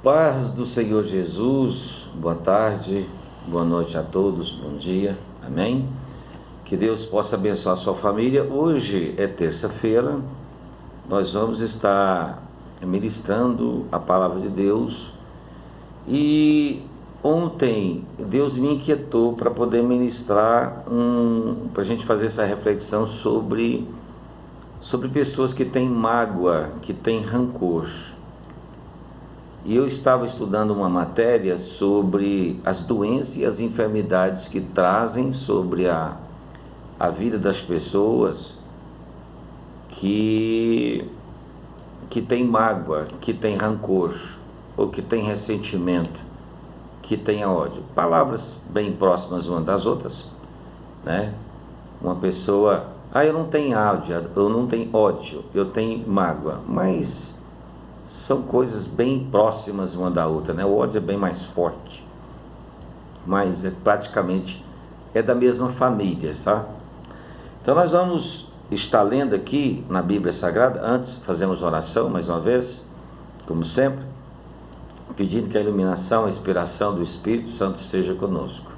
Paz do Senhor Jesus, boa tarde, boa noite a todos, bom dia, amém? Que Deus possa abençoar a sua família. Hoje é terça-feira, nós vamos estar ministrando a palavra de Deus e ontem Deus me inquietou para poder ministrar, para a gente fazer essa reflexão sobre pessoas que têm mágoa, que têm rancor. E eu estava estudando uma matéria sobre as doenças e as enfermidades que trazem sobre a vida das pessoas que têm mágoa, que têm rancor, ou que têm ressentimento, que têm ódio. Palavras bem próximas umas das outras, né? Uma pessoa, eu não tenho ódio, eu tenho mágoa, mas são coisas bem próximas uma da outra, né? O ódio é bem mais forte, mas praticamente é da mesma família, tá? Então nós vamos estar lendo aqui na Bíblia Sagrada. Antes fazemos oração mais uma vez, como sempre, pedindo que a iluminação, a inspiração do Espírito Santo esteja conosco,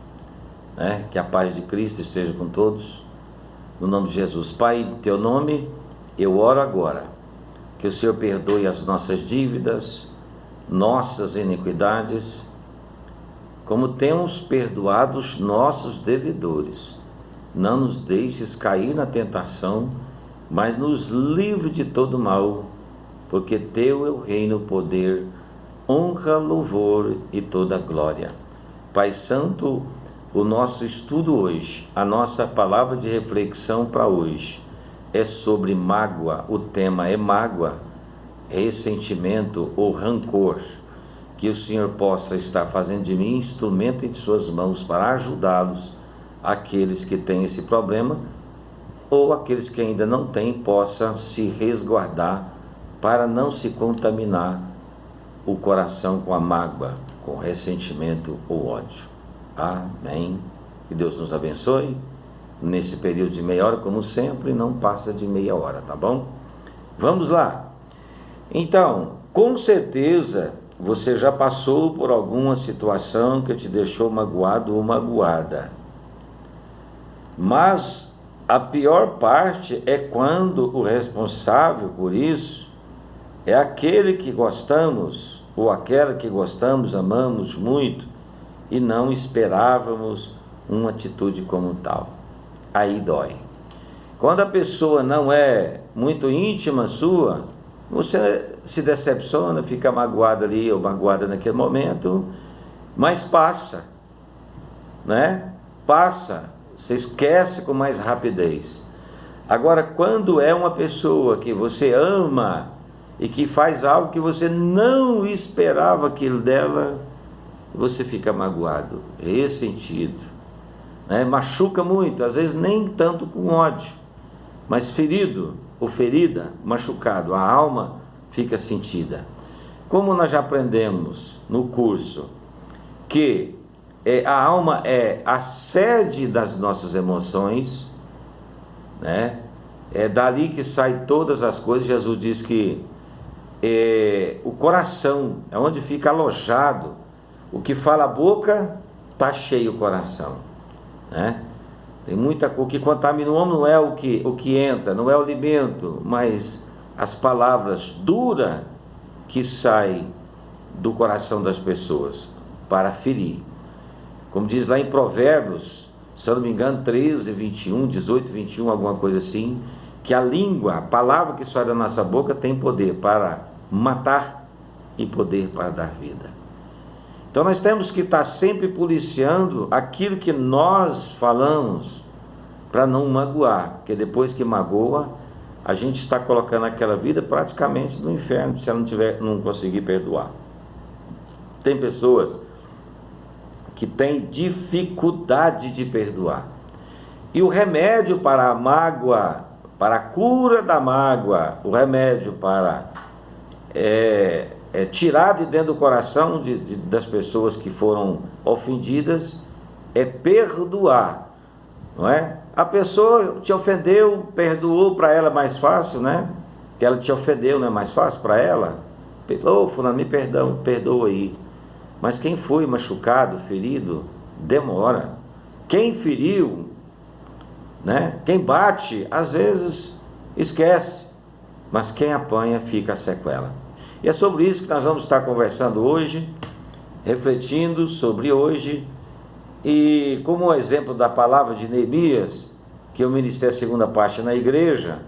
né? Que a paz de Cristo esteja com todos, no nome de Jesus. Pai, em teu nome eu oro agora, que o Senhor perdoe as nossas dívidas, nossas iniquidades, como temos perdoado os nossos devedores. Não nos deixes cair na tentação, mas nos livre de todo mal, porque teu é o reino, o poder, honra, louvor e toda glória. Pai Santo, o nosso estudo hoje, a nossa palavra de reflexão para hoje, é sobre mágoa. O tema é mágoa, ressentimento ou rancor. Que o Senhor possa estar fazendo de mim instrumento em suas mãos para ajudá-los, aqueles que têm esse problema, ou aqueles que ainda não têm, possa se resguardar para não se contaminar o coração com a mágoa, com ressentimento ou ódio. Amém. Que Deus nos abençoe. Nesse período de meia hora, como sempre, não passa de meia hora, tá bom? Vamos lá. Então, com certeza, você já passou por alguma situação que te deixou magoado ou magoada. Mas a pior parte é quando o responsável por isso é aquele que gostamos, ou aquela que gostamos, amamos muito, e não esperávamos uma atitude como tal. Aí dói. Quando a pessoa não é muito íntima sua, você se decepciona, fica magoado ali ou magoada naquele momento, mas passa, né? Passa, você esquece com mais rapidez. Agora, quando é uma pessoa que você ama e que faz algo que você não esperava aquilo dela, você fica magoado, ressentido, né? Machuca muito, às vezes nem tanto com ódio, mas ferido ou ferida, machucado, a alma fica sentida. Como nós já aprendemos no curso que a alma é a sede das nossas emoções, né? É dali que saem todas as coisas. Jesus diz que o coração é onde fica alojado. O que fala a boca, está cheio o coração, né? Tem muita coisa. O que contamina o homem não é o que entra, não é o alimento, mas as palavras duras que saem do coração das pessoas para ferir. Como diz lá em Provérbios, se eu não me engano, 13, 21, 18, 21, alguma coisa assim, que a língua, a palavra que sai da nossa boca tem poder para matar e poder para dar vida. Então nós temos que estar sempre policiando aquilo que nós falamos para não magoar, porque depois que magoa, a gente está colocando aquela vida praticamente no inferno, se ela não conseguir perdoar. Tem pessoas que têm dificuldade de perdoar. E o remédio para a mágoa, para a cura da mágoa, o remédio para tirar de dentro do coração das pessoas que foram ofendidas, é perdoar, não é? A pessoa te ofendeu, perdoou, para ela é mais fácil, né? Que ela te ofendeu, não é mais fácil para ela? Ô, fulano, me perdoa aí. Mas quem foi machucado, ferido, demora. Quem feriu, né? Quem bate, às vezes esquece. Mas quem apanha, fica a sequela. E é sobre isso que nós vamos estar conversando hoje, refletindo sobre hoje. E como exemplo da palavra de Neemias, que eu ministrei a segunda parte na igreja,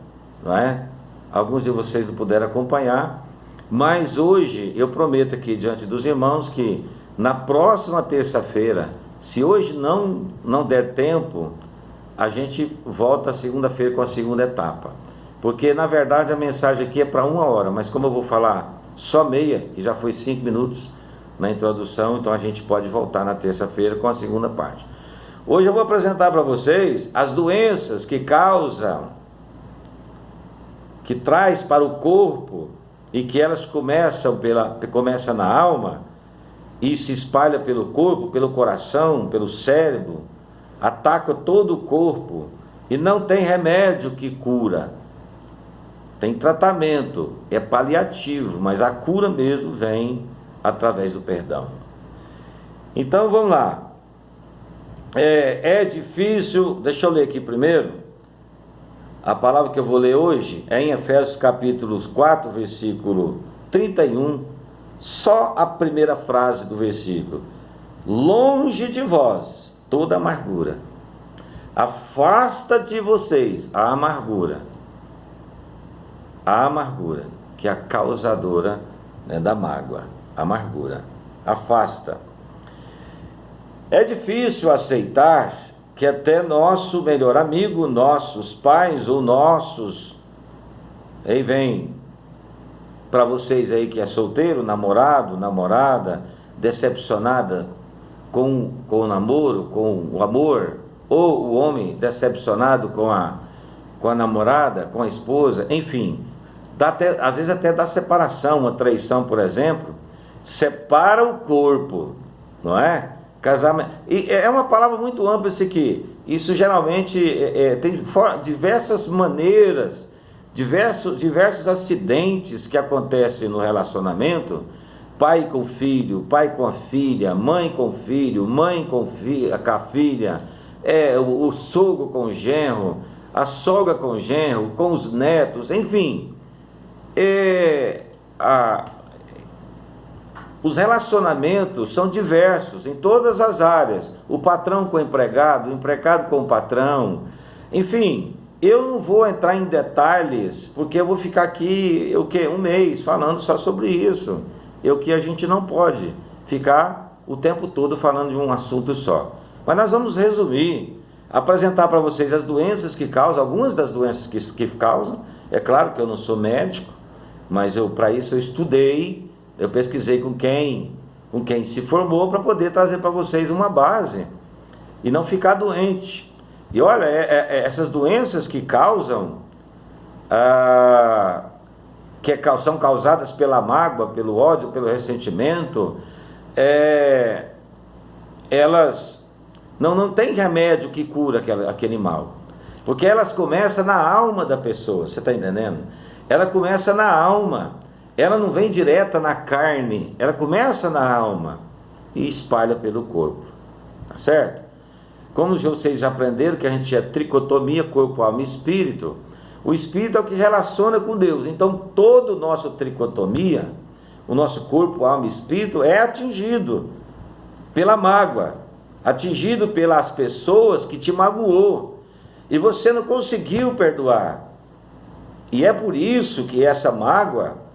não é? Alguns de vocês não puderam acompanhar, mas hoje eu prometo aqui diante dos irmãos que na próxima terça-feira, se hoje não der tempo, a gente volta segunda-feira com a segunda etapa. Porque na verdade a mensagem aqui é para 1 hora, mas como eu vou falar só meia, que já foi 5 minutos na introdução, então a gente pode voltar na terça-feira com a segunda parte. Hoje eu vou apresentar para vocês as doenças que traz para o corpo e que elas começam na alma e se espalha pelo corpo, pelo coração, pelo cérebro, ataca todo o corpo e não tem remédio que cura. Tem tratamento, é paliativo, mas a cura mesmo vem através do perdão. Então vamos lá. É difícil, deixa eu ler aqui primeiro. A palavra que eu vou ler hoje é em Efésios capítulo 4, versículo 31, só a primeira frase do versículo. Longe de vós toda amargura, afasta de vocês a amargura, que é a causadora, né, da mágoa, amargura, afasta. É difícil aceitar que até nosso melhor amigo, nossos pais ou aí vem para vocês aí que é solteiro, namorado, namorada, decepcionada com o namoro, com o amor, ou o homem decepcionado com a namorada, com a esposa, enfim, às vezes até dá separação, uma traição, por exemplo, separa o corpo, não é? Casamento, e é uma palavra muito ampla isso aqui. Isso geralmente tem diversas maneiras, diversos acidentes que acontecem no relacionamento. Pai com filho, pai com a filha, mãe com filho, mãe com a filha, o sogro com o genro, a sogra com o genro, com os netos, enfim. Os relacionamentos são diversos em todas as áreas. O patrão com o empregado com o patrão. Enfim, eu não vou entrar em detalhes, porque eu vou ficar aqui um mês falando só sobre isso. Que a gente não pode ficar o tempo todo falando de um assunto só. Mas nós vamos resumir, apresentar para vocês as doenças que causam, algumas das doenças que causam. É claro que eu não sou médico, mas para isso eu estudei. Eu pesquisei com quem se formou para poder trazer para vocês uma base e não ficar doente. E olha, essas doenças que causam, são causadas pela mágoa, pelo ódio, pelo ressentimento, elas não tem remédio que cura aquele mal, porque elas começam na alma da pessoa, você está entendendo? Ela começa na alma. Ela não vem direta na carne, ela começa na alma e espalha pelo corpo, tá certo? Como vocês já aprenderam que a gente é tricotomia, corpo, alma e espírito, o espírito é o que relaciona com Deus. Então todo o nosso tricotomia, o nosso corpo, alma e espírito é atingido pela mágoa, atingido pelas pessoas que te magoou e você não conseguiu perdoar. E é por isso que essa mágoa,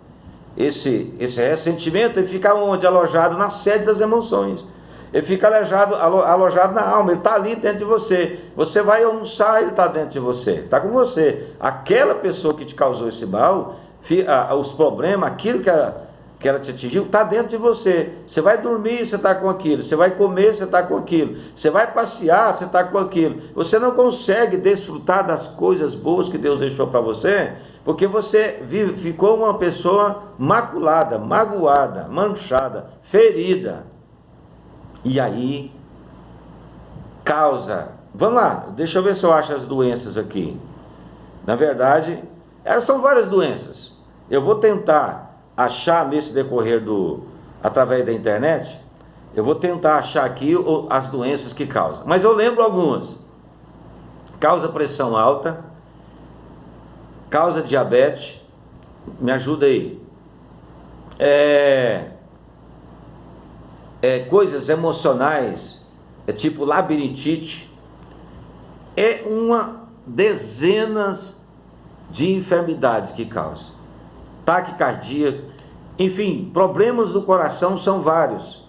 esse ressentimento, ele fica onde? Alojado na sede das emoções. Ele fica alojado na alma, ele está ali dentro de você. Você vai almoçar, ele está dentro de você, está com você. Aquela pessoa que te causou esse mal, os problemas, aquilo que ela te atingiu, está dentro de você. Você vai dormir, você está com aquilo. Você vai comer, você está com aquilo. Você vai passear, você está com aquilo. Você não consegue desfrutar das coisas boas que Deus deixou para você, porque você ficou uma pessoa maculada, magoada, manchada, ferida. E aí, causa. Vamos lá, deixa eu ver se eu acho as doenças aqui. Na verdade, elas são várias doenças. Eu vou tentar achar nesse decorrer através da internet, eu vou tentar achar aqui as doenças que causam. Mas eu lembro algumas. Causa pressão alta, causa diabetes, me ajuda aí. Coisas emocionais, tipo labirintite, dezenas de enfermidades que causam. Taquicardia, enfim, problemas do coração são vários.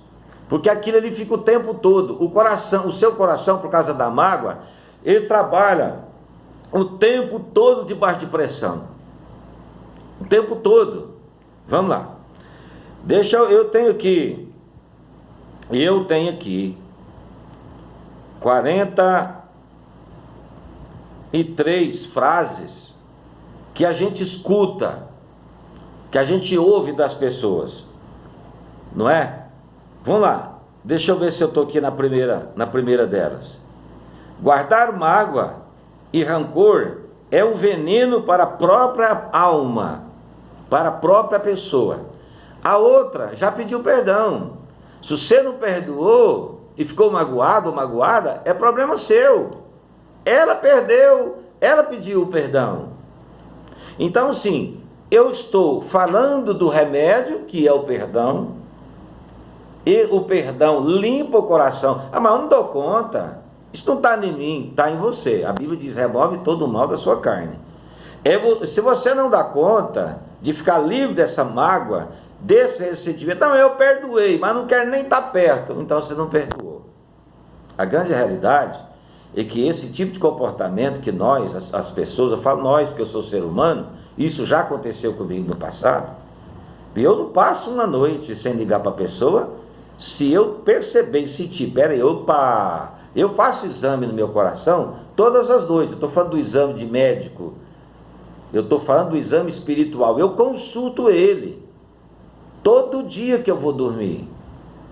Porque aquilo ele fica o tempo todo. O seu coração, por causa da mágoa, ele trabalha o tempo todo debaixo de pressão. O tempo todo. Vamos lá. Eu tenho aqui 43 frases que a gente escuta, que a gente ouve das pessoas, não é? Vamos lá, deixa eu ver se eu estou aqui na primeira delas. Guardar mágoa e rancor é um veneno para a própria alma, para a própria pessoa. A outra já pediu perdão. Se você não perdoou e ficou magoado ou magoada, é problema seu. Ela perdeu, ela pediu o perdão. Então, sim, eu estou falando do remédio, que é o perdão, e o perdão limpa o coração. Ah, mas eu não dou conta. Isso não está em mim, está em você. A Bíblia diz, remove todo o mal da sua carne. Se você não dá conta de ficar livre dessa mágoa, desse ressentimento, não, eu perdoei, mas não quero nem estar perto, então você não perdoou. A grande realidade é que esse tipo de comportamento que nós, as pessoas, eu falo nós porque eu sou ser humano, isso já aconteceu comigo no passado, e eu não passo uma noite sem ligar para a pessoa, se eu perceber e sentir, peraí, opa, eu faço exame no meu coração todas as noites, eu estou falando do exame de médico, eu estou falando do exame espiritual, eu consulto ele, todo dia que eu vou dormir,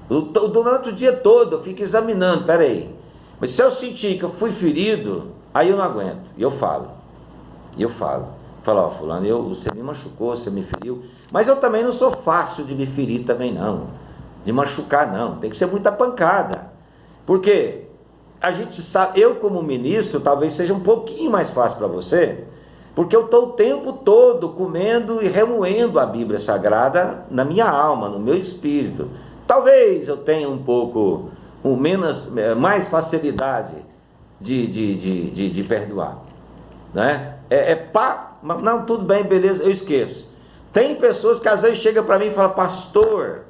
durante o dia todo eu fico examinando, peraí, mas se eu sentir que eu fui ferido, aí eu não aguento, e eu falo, ó, fulano, você me machucou, você me feriu, mas eu também não sou fácil de me ferir também não, de machucar não, tem que ser muita pancada, porque a gente sabe, eu como ministro, talvez seja um pouquinho mais fácil para você, porque eu estou o tempo todo comendo e remoendo a Bíblia Sagrada na minha alma, no meu espírito. Talvez eu tenha um pouco, mais facilidade de perdoar. Né? Não, tudo bem, beleza, eu esqueço. Tem pessoas que às vezes chegam para mim e falam, pastor,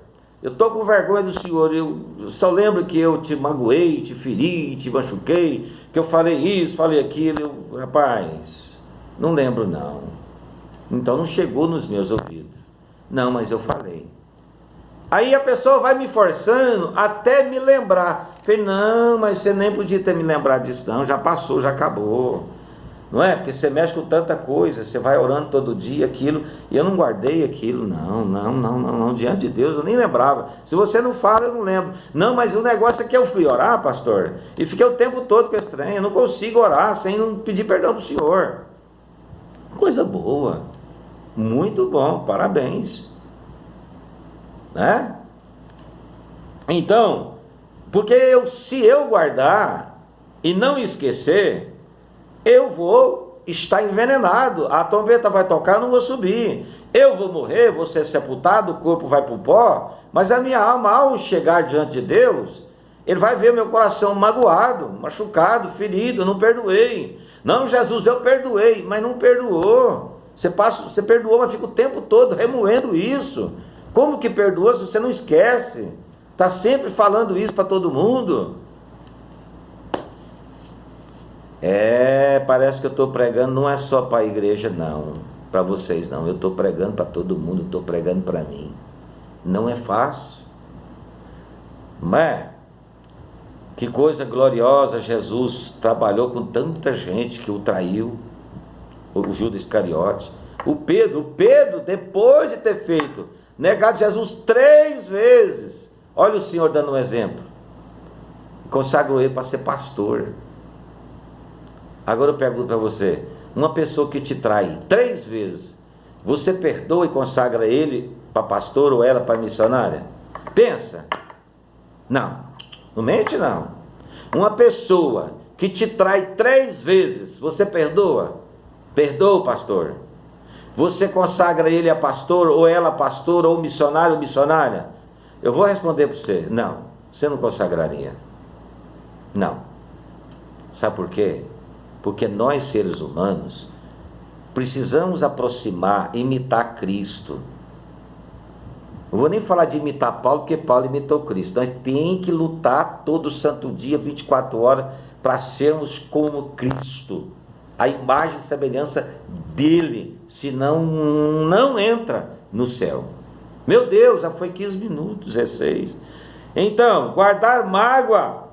eu estou com vergonha do senhor, eu só lembro que eu te magoei, te feri, te machuquei, que eu falei isso, falei aquilo. Rapaz... não lembro não, então não chegou nos meus ouvidos, não, mas eu falei. Aí a pessoa vai me forçando até me lembrar, falei, não, mas você nem podia ter me lembrado disso não, já passou, já acabou, não é? Porque você mexe com tanta coisa, você vai orando todo dia aquilo, e eu não guardei aquilo, não, diante de Deus eu nem lembrava, se você não fala eu não lembro, não, mas o negócio é que eu fui orar, pastor, e fiquei o tempo todo com esse trem, eu não consigo orar sem não pedir perdão do senhor. Coisa boa, muito bom, parabéns, né? Então, porque se eu guardar e não esquecer, eu vou estar envenenado, a trombeta vai tocar, eu não vou subir, eu vou morrer, vou ser sepultado, o corpo vai para o pó, mas a minha alma, ao chegar diante de Deus, ele vai ver meu coração magoado, machucado, ferido, eu não perdoei. Não, Jesus, eu perdoei, mas não perdoou. Você perdoou, mas fica o tempo todo remoendo isso. Como que perdoou se você não esquece? Está sempre falando isso para todo mundo. Parece que eu estou pregando, não é só para a igreja não, para vocês não. Eu estou pregando para todo mundo, estou pregando para mim. Não é fácil. Mas... que coisa gloriosa, Jesus trabalhou com tanta gente que o traiu, o Judas Iscariote, o Pedro, depois de ter negado Jesus 3 vezes, olha o Senhor dando um exemplo, consagrou ele para ser pastor. Agora eu pergunto para você, uma pessoa que te trai 3 vezes, você perdoa e consagra ele para pastor ou ela para missionária? Pensa. Não, não mente não. Uma pessoa que te trai 3 vezes, você perdoa? Perdoa, pastor. Você consagra ele a pastor, ou ela a pastor, ou missionário ou missionária? Eu vou responder para você, não, você não consagraria. Não. Sabe por quê? Porque nós, seres humanos, precisamos aproximar, imitar Cristo. Não vou nem falar de imitar Paulo, porque Paulo imitou Cristo. Nós temos que lutar todo santo dia, 24 horas, para sermos como Cristo. A imagem e semelhança dele, senão não entra no céu. Meu Deus, já foi 15 minutos, 16. Então, guardar mágoa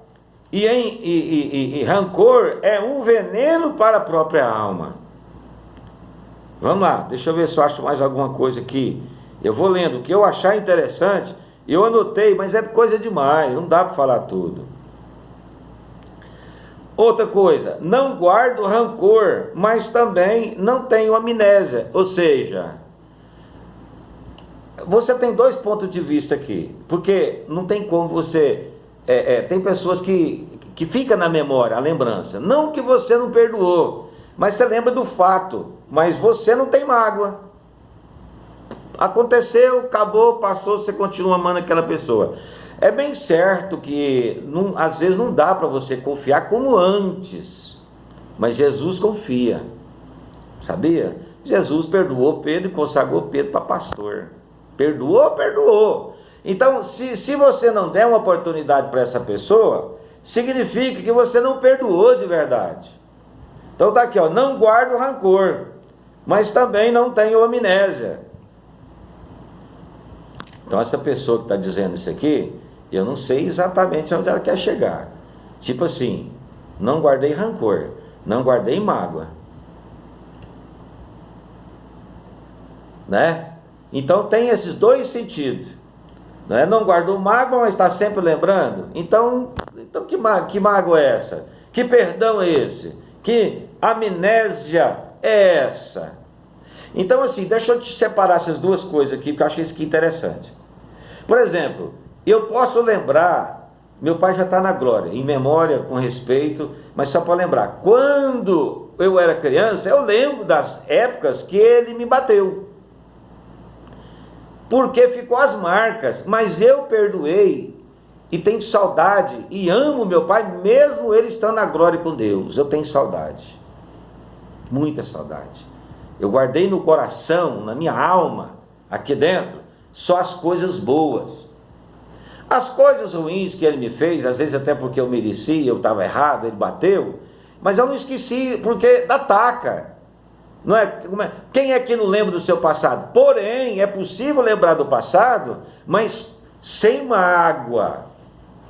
e rancor é um veneno para a própria alma. Vamos lá, deixa eu ver se eu acho mais alguma coisa aqui. Eu vou lendo, o que eu achar interessante, eu anotei, mas é coisa demais, não dá para falar tudo. Outra coisa, não guardo rancor, mas também não tenho amnésia. Ou seja, você tem 2 pontos de vista aqui, porque não tem como você... tem pessoas que fica na memória, a lembrança. Não que você não perdoou, mas você lembra do fato, mas você não tem mágoa. Aconteceu, acabou, passou, você continua amando aquela pessoa. É bem certo que às vezes não dá para você confiar como antes, mas Jesus confia, sabia? Jesus perdoou Pedro e consagrou Pedro para pastor. Perdoou. Então, se você não der uma oportunidade para essa pessoa, significa que você não perdoou de verdade. Então tá aqui, ó, não guardo rancor, mas também não tenho amnésia. Então essa pessoa que está dizendo isso aqui, eu não sei exatamente onde ela quer chegar. Tipo assim, não guardei rancor, não guardei mágoa, né? Então tem esses 2 sentidos, né? Não guardou mágoa, mas está sempre lembrando. Então que mágoa é essa? Que perdão é esse? Que amnésia é essa? Então assim, deixa eu te separar essas 2 coisas aqui, porque eu achei isso aqui interessante. Por exemplo, eu posso lembrar, meu pai já está na glória, em memória, com respeito, mas só para lembrar, quando eu era criança, eu lembro das épocas que ele me bateu, porque ficou as marcas, mas eu perdoei, e tenho saudade, e amo meu pai, mesmo ele estando na glória com Deus. Eu tenho saudade, muita saudade. Eu guardei no coração, na minha alma, aqui dentro, só as coisas boas. As coisas ruins que ele me fez, às vezes até porque eu mereci, eu estava errado, ele bateu, mas eu não esqueci, porque ataca. Não é? Quem é que não lembra do seu passado? Porém, é possível lembrar do passado, mas sem mágoa.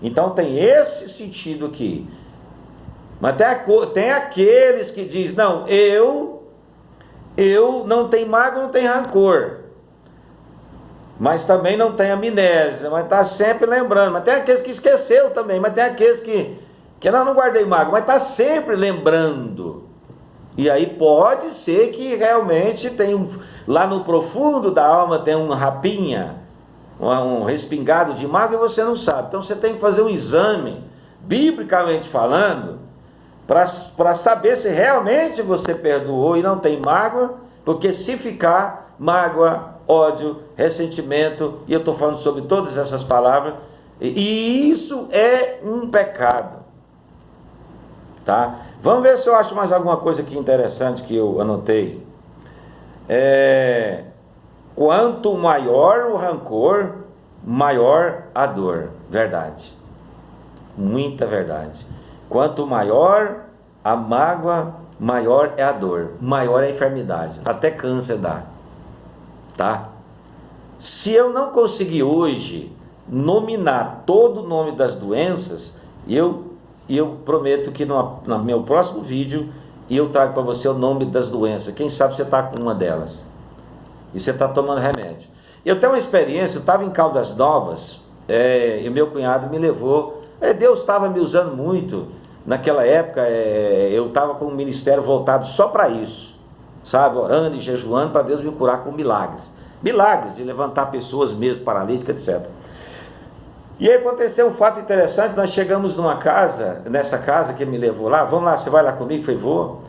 Então tem esse sentido aqui. Mas tem aqueles que dizem, não, eu não tenho mágoa, não tenho rancor, mas também não tem amnésia, mas está sempre lembrando. Mas tem aqueles que esqueceu também, mas tem aqueles que não guardei mágoa, mas está sempre lembrando. E aí pode ser que realmente tem lá no profundo da alma tem uma rapinha, um respingado de mágoa, e você não sabe. Então você tem que fazer um exame, biblicamente falando, para saber se realmente você perdoou e não tem mágoa, porque se ficar mágoa, ódio, ressentimento, e eu estou falando sobre todas essas palavras, e isso é um pecado, tá? Vamos ver se eu acho mais alguma coisa aqui interessante que eu anotei. Quanto maior o rancor, maior a dor. Verdade, muita verdade. Quanto maior a mágoa, maior é a dor, maior é a enfermidade, até câncer dá. Tá? Se eu não conseguir hoje nominar todo o nome das doenças, eu prometo que no meu próximo vídeo eu trago para você o nome das doenças. Quem sabe você está com uma delas e você está tomando remédio. Eu tenho uma experiência, eu estava em Caldas Novas, e meu cunhado me levou, Deus estava me usando muito naquela época, eu estava com um ministério voltado só para isso, sabe, orando e jejuando para Deus me curar com milagres. milagres de levantar pessoas mesmo paralíticas, etc. E aí aconteceu um fato interessante. Nós chegamos numa casa, nessa casa que ele me levou lá. Vamos lá, você vai lá comigo? Eu falei, vou.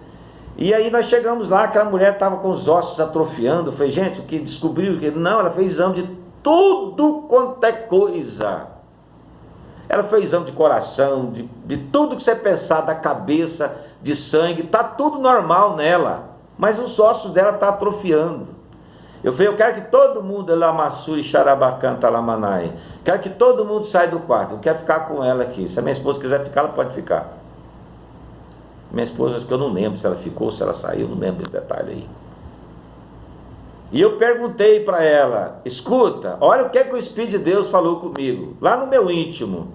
E aí nós chegamos lá, aquela mulher estava com os ossos atrofiando. Eu falei, gente, o que descobriu? Não, ela fez exame de tudo quanto é coisa. Ela fez exame de coração, de tudo que você pensar, da cabeça, de sangue, está tudo normal nela, mas os ossos dela estão atrofiando. Eu falei, eu quero que todo mundo, Lamassuri, Xarabacanta, Lamanai, quero que todo mundo saia do quarto, eu quero ficar com ela aqui. Se a minha esposa quiser ficar, ela pode ficar. Minha esposa, acho que eu não lembro se ela ficou, se ela saiu, não lembro esse detalhe aí. E eu perguntei para ela, escuta, olha o que é que o Espírito de Deus falou comigo, lá no meu íntimo.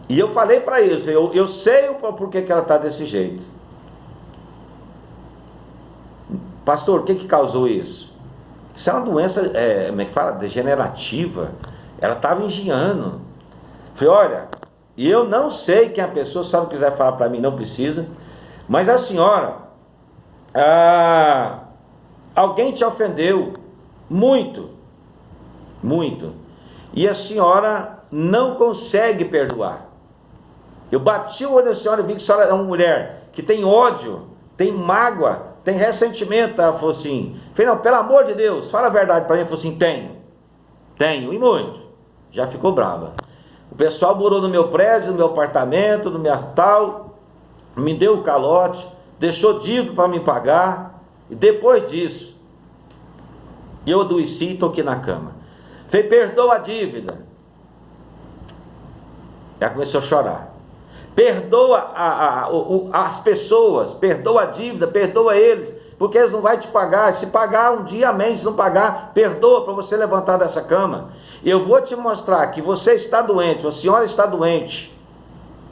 E eu falei para eles, eu sei o porquê que ela está desse jeito. Pastor, o que causou isso? Isso é uma doença, como é que fala? Degenerativa. Ela estava engiando. Falei, olha, e eu não sei quem a pessoa, se ela quiser falar para mim, não precisa. Mas a senhora, alguém te ofendeu muito, muito. E a senhora não consegue perdoar. Eu bati o olho na senhora e vi que a senhora é uma mulher que tem ódio, tem mágoa, tem ressentimento. Ela falou assim, falei, não, pelo amor de Deus, fala a verdade para mim. Ela falou assim, tenho, e muito. Já ficou brava. O pessoal morou no meu prédio, no meu apartamento, no meu tal, me deu o calote, deixou dívida para me pagar, e depois disso, eu adoeci e toquei na cama. Falei, perdoa a dívida. Já começou a chorar. Perdoa as pessoas, perdoa a dívida, perdoa eles, porque eles não vão te pagar. Se pagar um dia, amém. Se não pagar, perdoa para você levantar dessa cama. Eu vou te mostrar que você está doente, a senhora está doente.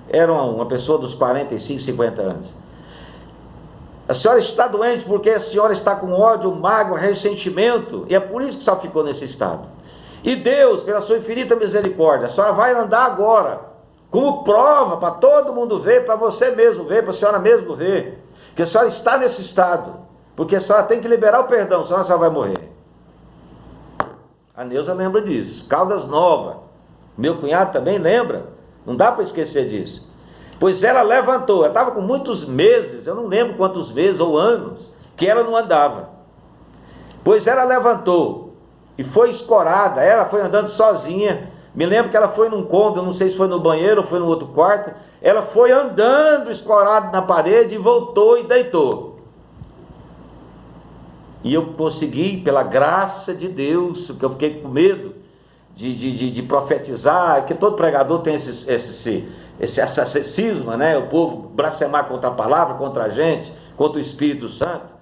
Era uma pessoa dos 45, 50 anos. A senhora está doente porque a senhora está com ódio, mágoa, ressentimento, e é por isso que a senhora ficou nesse estado. E Deus, pela sua infinita misericórdia, a senhora vai andar agora como prova para todo mundo ver, para você mesmo ver, para a senhora mesmo ver, que a senhora está nesse estado, porque a senhora tem que liberar o perdão, senão a senhora vai morrer. A Neuza lembra disso. Caldas Nova, meu cunhado também lembra, não dá para esquecer disso. Pois ela levantou, ela estava com muitos meses, eu não lembro quantos meses ou anos, que ela não andava. Pois ela levantou e foi escorada, ela foi andando sozinha. Me lembro que ela foi num cômodo, eu não sei se foi no banheiro ou foi no outro quarto. Ela foi andando escorada na parede e voltou e deitou. E eu consegui, pela graça de Deus, porque eu fiquei com medo de profetizar, porque todo pregador tem essa cisma, né? O povo blasfemar contra a palavra, contra a gente, contra o Espírito Santo.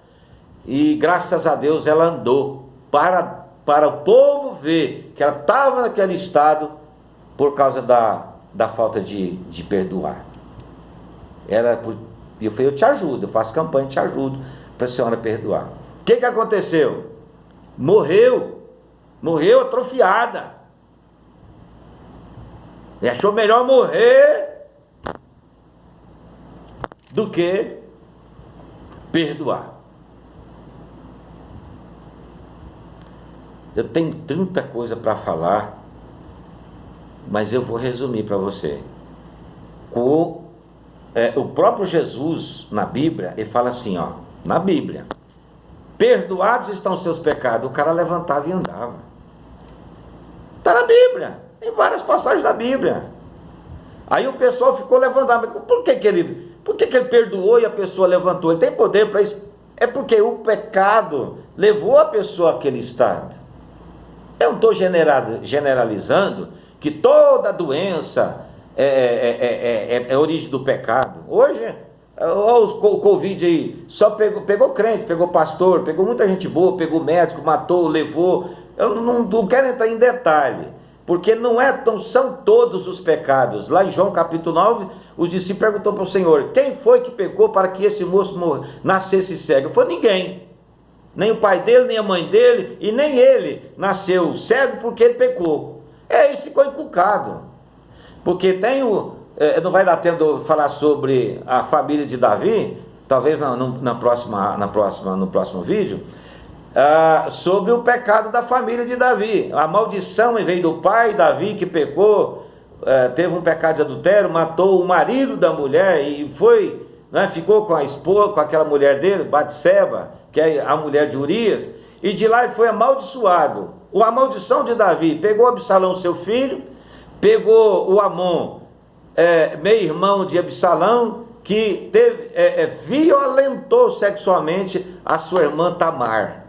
E graças a Deus ela andou para o povo ver que ela estava naquele estado por causa da falta de perdoar. Eu falei, eu te ajudo, eu faço campanha, te ajudo para a senhora perdoar. O que aconteceu? Morreu atrofiada. E achou melhor morrer do que perdoar. Eu tenho tanta coisa para falar, mas eu vou resumir para você. O próprio Jesus, na Bíblia, ele fala assim, na Bíblia, perdoados estão seus pecados. O cara levantava e andava. Está na Bíblia, tem várias passagens da Bíblia. Aí o pessoal ficou levantando. Por que ele perdoou e a pessoa levantou? Ele tem poder para isso? É porque o pecado levou a pessoa àquele estado. Eu não estou generalizando que toda doença é origem do pecado. Hoje, o Covid aí, só pegou crente, pegou pastor, pegou muita gente boa, pegou médico, matou, levou. Eu não quero entrar em detalhe, porque não são todos os pecados. Lá em João capítulo 9, os discípulos perguntou para o Senhor, quem foi que pecou para que esse moço nascesse cego? Foi ninguém. Nem o pai dele, nem a mãe dele, e nem ele nasceu cego porque ele pecou. Isso ficou inculcado. Porque não vai dar tempo de falar sobre a família de Davi, talvez no próximo vídeo, sobre o pecado da família de Davi. A maldição veio do pai Davi, que pecou, teve um pecado de adultério, matou o marido da mulher e foi, né, ficou com a esposa, com aquela mulher dele, Batseba, que é a mulher de Urias, e de lá ele foi amaldiçoado. A maldição de Davi pegou Absalão, seu filho, pegou o Amon, meio-irmão de Absalão, que violentou sexualmente a sua irmã Tamar.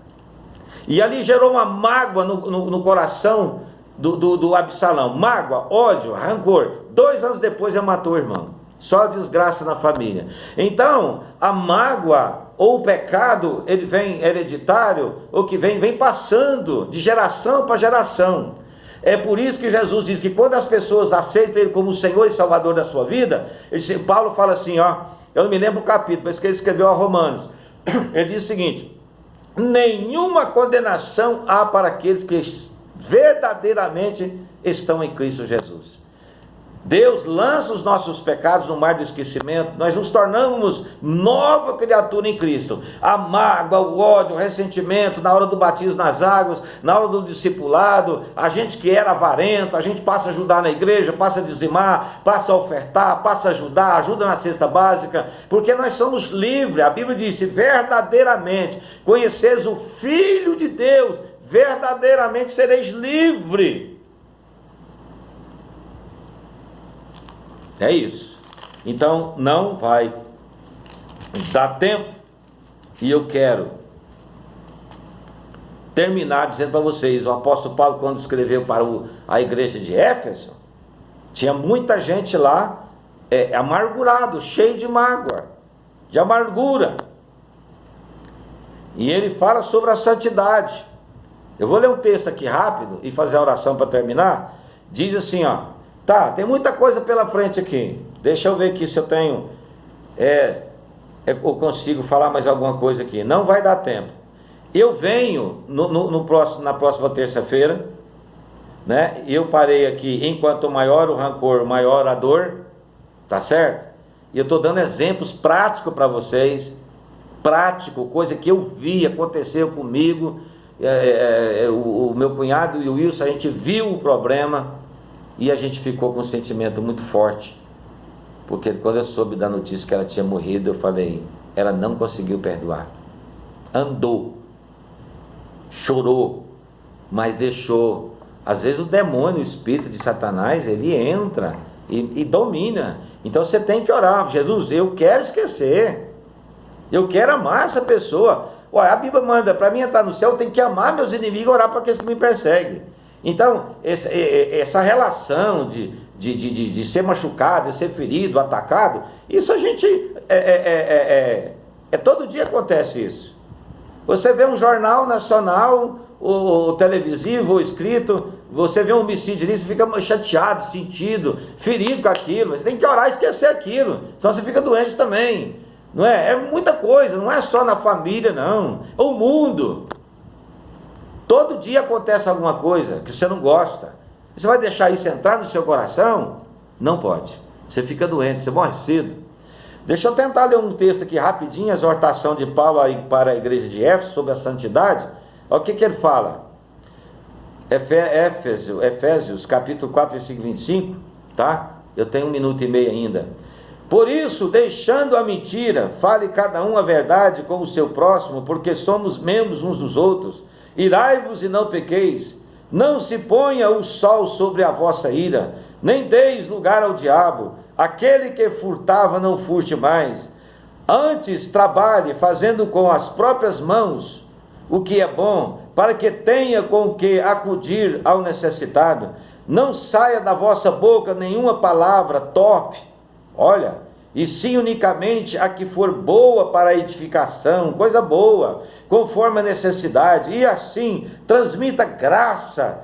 E ali gerou uma mágoa no coração do Absalão. Mágoa, ódio, rancor. 2 anos depois ele matou o irmão. Só desgraça na família. Então, a mágoa ou o pecado, ele vem hereditário, ou que vem passando de geração para geração. É por isso que Jesus diz que quando as pessoas aceitam Ele como o Senhor e Salvador da sua vida, Paulo fala assim, eu não me lembro o capítulo, mas que ele escreveu a Romanos. Ele diz o seguinte: nenhuma condenação há para aqueles que verdadeiramente estão em Cristo Jesus. Deus lança os nossos pecados no mar do esquecimento, nós nos tornamos nova criatura em Cristo. A mágoa, o ódio, o ressentimento, na hora do batismo nas águas, na hora do discipulado, a gente que era avarento, a gente passa a ajudar na igreja, passa a dizimar, passa a ofertar, passa a ajudar, ajuda na cesta básica, porque nós somos livres. A Bíblia diz: se verdadeiramente conheceres o Filho de Deus, verdadeiramente sereis livre. É isso. Então não vai dar tempo. E eu quero terminar dizendo para vocês: o apóstolo Paulo, quando escreveu para a igreja de Éfeso, tinha muita gente lá amargurado, cheio de mágoa, de amargura. E ele fala sobre a santidade. Eu vou ler um texto aqui rápido e fazer a oração para terminar. Diz assim, tá, tem muita coisa pela frente aqui. Deixa eu ver aqui se eu tenho, eu consigo falar mais alguma coisa aqui. Não vai dar tempo. Eu venho na próxima terça-feira, né? Eu parei aqui: enquanto maior o rancor, maior a dor, tá certo? E eu estou dando exemplos práticos para vocês, coisa que eu vi, aconteceu comigo. O meu cunhado e o Wilson, a gente viu o problema. E a gente ficou com um sentimento muito forte, porque quando eu soube da notícia que ela tinha morrido, eu falei: ela não conseguiu perdoar. Andou, chorou, mas deixou. Às vezes o demônio, o espírito de Satanás, ele entra e domina. Então você tem que orar: Jesus, eu quero esquecer, eu quero amar essa pessoa. A Bíblia manda, para mim estar no céu, eu tenho que amar meus inimigos e orar para aqueles que me perseguem. Então, essa relação de ser machucado, de ser ferido, atacado, isso a gente, todo dia acontece isso. Você vê um jornal nacional, ou televisivo, ou escrito, você vê um homicídio ali, você fica chateado, sentido, ferido com aquilo. Você tem que orar e esquecer aquilo, senão você fica doente também. Não é? É muita coisa, não é só na família, não. É o mundo. Todo dia acontece alguma coisa que você não gosta. Você vai deixar isso entrar no seu coração? Não pode. Você fica doente, você morre cedo. Deixa eu tentar ler um texto aqui rapidinho, a exortação de Paulo para a igreja de Éfeso sobre a santidade. Olha o que ele fala. Efésios capítulo 4, versículo 25, tá? Eu tenho 1 minuto e meio ainda. Por isso, deixando a mentira, fale cada um a verdade com o seu próximo, porque somos membros uns dos outros. Irai-vos e não pequeis, não se ponha o sol sobre a vossa ira, nem deis lugar ao diabo. Aquele que furtava não furte mais, antes trabalhe fazendo com as próprias mãos o que é bom, para que tenha com que acudir ao necessitado. Não saia da vossa boca nenhuma palavra torpe, e sim unicamente a que for boa para a edificação, coisa boa, conforme a necessidade, e assim transmita graça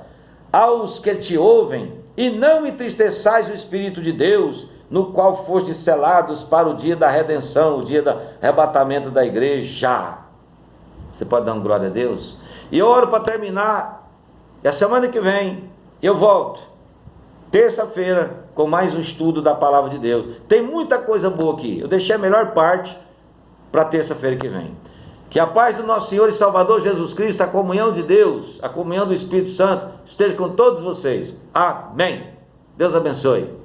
aos que te ouvem, e não entristeçais o Espírito de Deus, no qual fostes selados para o dia da redenção, o dia do arrebatamento da igreja. Você pode dar uma glória a Deus? E eu oro para terminar, e a semana que vem eu volto, terça-feira, com mais um estudo da palavra de Deus. Tem muita coisa boa aqui, eu deixei a melhor parte para terça-feira que vem. Que a paz do nosso Senhor e Salvador Jesus Cristo, a comunhão de Deus, a comunhão do Espírito Santo, esteja com todos vocês. Amém. Deus abençoe.